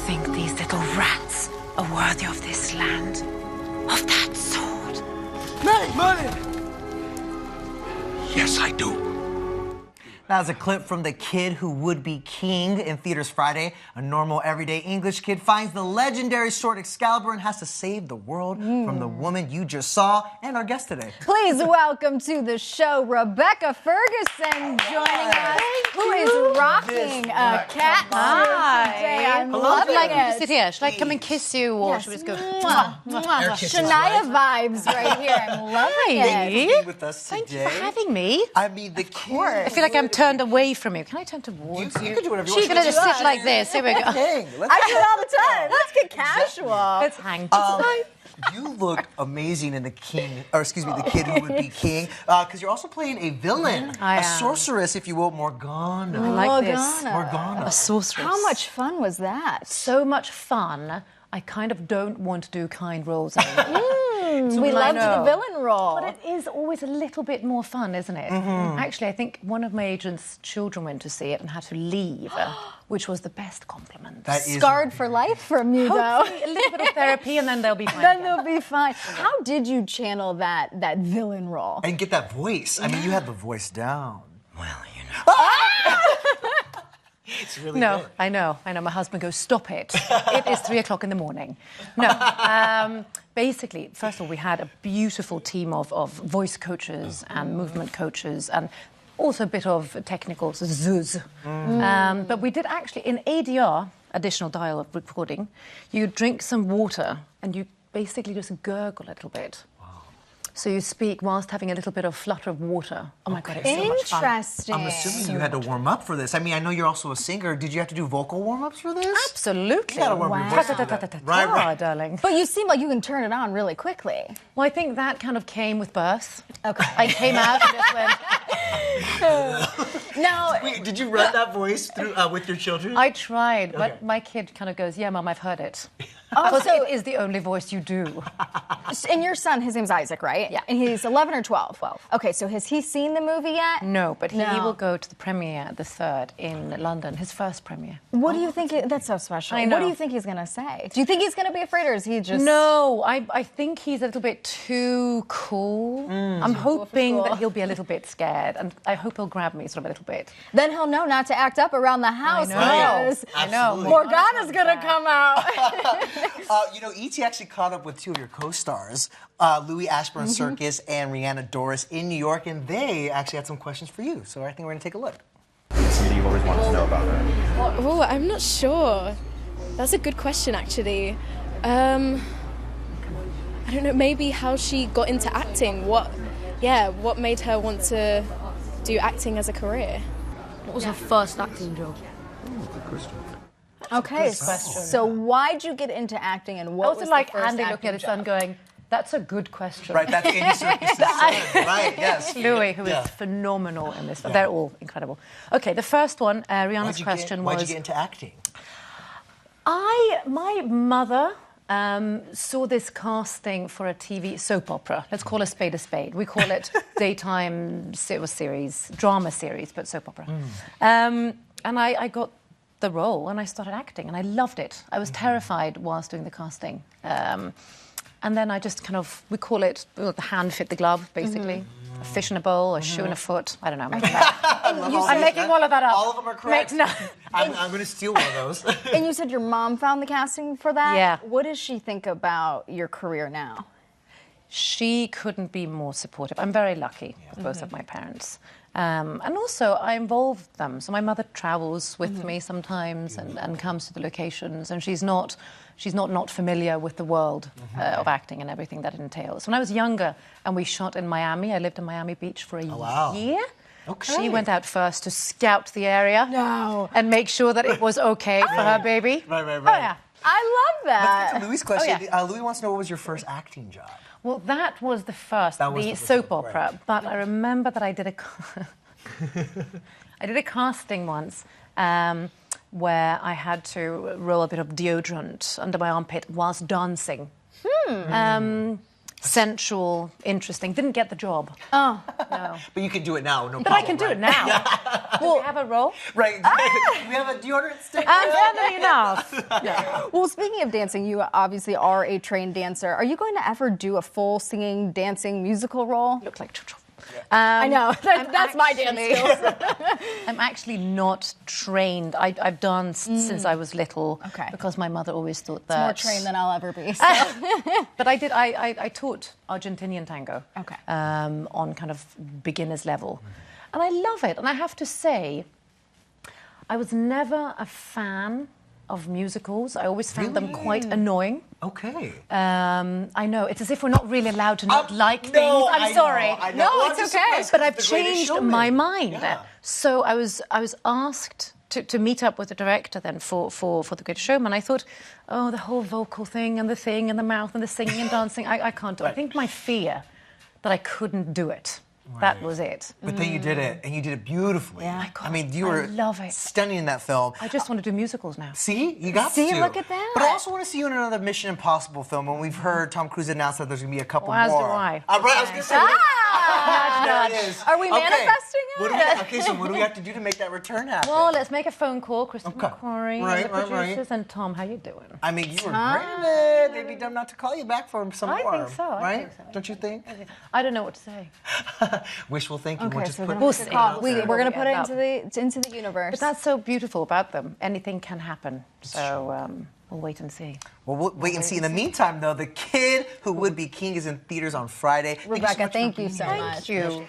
think these little rats are worthy of this land? Of that sword? Money! Yes, I do. That was a clip from The Kid Who Would Be King in theaters Friday. A normal, everyday English kid finds the legendary sword Excalibur and has to save the world from the woman you just saw and our guest today. Please welcome to the show Rebecca Ferguson joining us, who is rocking a cat today. I'm loving it. Sit here. Should I come and kiss you, or Yes. should we just go? Shania vibes right here. I'm loving Thank you it. for being with us Thank today. you for having me. I mean, the kid. I feel like I'm turned away from you. Can I turn towards you? You can do whatever you She's want. going to just sit like this. Here we go. Hang. Let's I do it all the time. Let's get casual. Let's hang. You look amazing in The King, or excuse me, The Kid Who Would Be King, because you're also playing a villain, I a am. sorceress, if you will, Morgana. I like this. Morgana. A sorceress. How much fun was that? So much fun. I kind of don't want to do kind roles anymore. We loved the villain role. But it is always a little bit more fun, isn't it? Actually, I think one of my agent's children went to see it and had to leave, which was the best compliment. That is Scarred for life from you, though. Hopefully, a little bit of therapy and then they'll be fine. Then again. they'll be fine. How did you channel that villain role? And get that voice. I mean, you had the voice down. Well, you know. It's really No, good. I know. My husband goes, stop it. It is 3 o'clock in the morning. No. Basically, first of all, we had a beautiful team of voice coaches and movement coaches and also a bit of technical zuz. But we did actually, in ADR, additional dial of recording, you drink some water and you basically just gurgle a little bit. So you speak whilst having a little bit of flutter of water. Oh my God, it's so much fun. Interesting. I'm assuming you had to warm up for this. I mean, I know you're also a singer. Did you have to do vocal warm-ups for this? Absolutely. You gotta warm your voice up for that. Right. Darling. But you seem like you can turn it on really quickly. Well, I think that kind of came with birth. Okay. I came out and just went... Now, Wait, did you run that voice through with your children? I tried, but Okay. my kid kind of goes, yeah, Mum, I've heard it. Oh, Because so- it is the only voice you do. and your son, his name's Isaac, right? Yeah. And he's 11 or 12? 12. Okay, so has he seen the movie yet? No, but he No. will go to the premiere, the 3rd, in London, his first premiere. What do you think? That's so special. I What do know. you think he's going to say? Do you think he's going to be afraid, or is he just... No, I think he's a little bit too cool. I'm hoping cool. that he'll be a little bit scared, and I hope he'll grab me sort of a little bit. Then he'll know not to act up around the house. know. because I know. Morgana's going to come out. You know, E.T. actually caught up with two of your co-stars, Louis Ashburn Circus and Rihanna Doris in New York, and they actually had some questions for you. So I think we're going to take a look. Something you've always wanted to know about her? Oh, I'm not sure. That's a good question, actually. I don't know, maybe how she got into acting. What made her want to do acting as a career? What was her first acting job? Good question. Okay, so why'd you get into acting, and I what also was like the first Andy looking acting at his son job? going, that's a good question. Right, that's Andy Serkis' son. Right, yes. Louis, who is Yeah. phenomenal in this. They're all incredible. Okay, the first one, Rihanna's question Why'd you was... get into acting? My mother saw this casting for a TV soap opera. Let's call a spade a spade. We call it daytime series, drama series, but soap opera. And I got the role and I started acting and I loved it. I was terrified whilst doing the casting. And then I just kind of, we call it, the hand fit the glove, basically. A fish in a bowl, a shoe in a foot. I don't know. I'm making all of that up. All of them are correct. No. I'm going to steal one of those. And you said your mom found the casting for that? Yeah. What does she think about your career now? She couldn't be more supportive. I'm very lucky with both of my parents. And also, I involve them. So my mother travels with me sometimes and comes to the locations, and she's not familiar with the world of acting and everything that it entails. When I was younger and we shot in Miami, I lived in Miami Beach for a year. Okay. She went out first to scout the area and make sure that it was okay for her baby. Right. Oh, yeah. I love Let's that. get to Louis' question. yeah. Louis wants to know, what was your first acting job? Well, that was the first, That was the the first soap one, opera. right. But I remember that I did a casting once where I had to roll a bit of deodorant under my armpit whilst dancing. sensual, interesting. Didn't get the job. Oh. No. But you can do it now, no problem. But I can do it now. Do we have a role? Right. We have a deodorant stick. Funnily enough. Yeah. Well, speaking of dancing, you obviously are a trained dancer. Are you going to ever do a full singing, dancing musical role? Look like I know. That's my dance skills. I'm actually not trained. I've danced since I was little. Okay. Because my mother always thought that. More trained than I'll ever be. So. But I taught Argentinian tango. Okay. On kind of beginner's level. And I love it. And I have to say, I was never a fan of musicals. I always found them quite annoying. Okay. I know. It's as if we're not really allowed to not like things. I'm sorry. I know. No, it's okay. But I've changed my mind. Yeah. So I was asked to meet up with the director then for The Greatest Showman. I thought, oh, the whole vocal thing and the thing and the mouth and the singing and dancing, I can't do it. I think my fear that I couldn't do it. Right. That was it. But then you did it, and you did it beautifully. Yeah. I mean, you were love it. stunning in that film. I just want to do musicals now. See? You got to. See, look at that. But I also want to see you in another Mission Impossible film, and we've heard Tom Cruise announce that there's going to be a couple Well, as more. do I. Right, I was going to say. There it is. Are we manifesting it? Okay, so what do we have to do to make that return happen? Well, let's make a phone call. Christopher McQuarrie, Right, and the right, producers, right. and Tom, how you doing? I mean, you were great in it. They'd be dumb not to call you back for some I more. think so. I Right? think so. Don't you think? I don't know what to say. Wishful thinking. Okay, We'll just so put we'll it see. out we're there. going to put it End into the universe. But that's so beautiful about them. Anything can happen. So we'll wait and see. Well, we'll wait and see. In the meantime, though, The Kid Who Would Be King is in theaters on Friday. Rebecca, thank you so much. Thank you.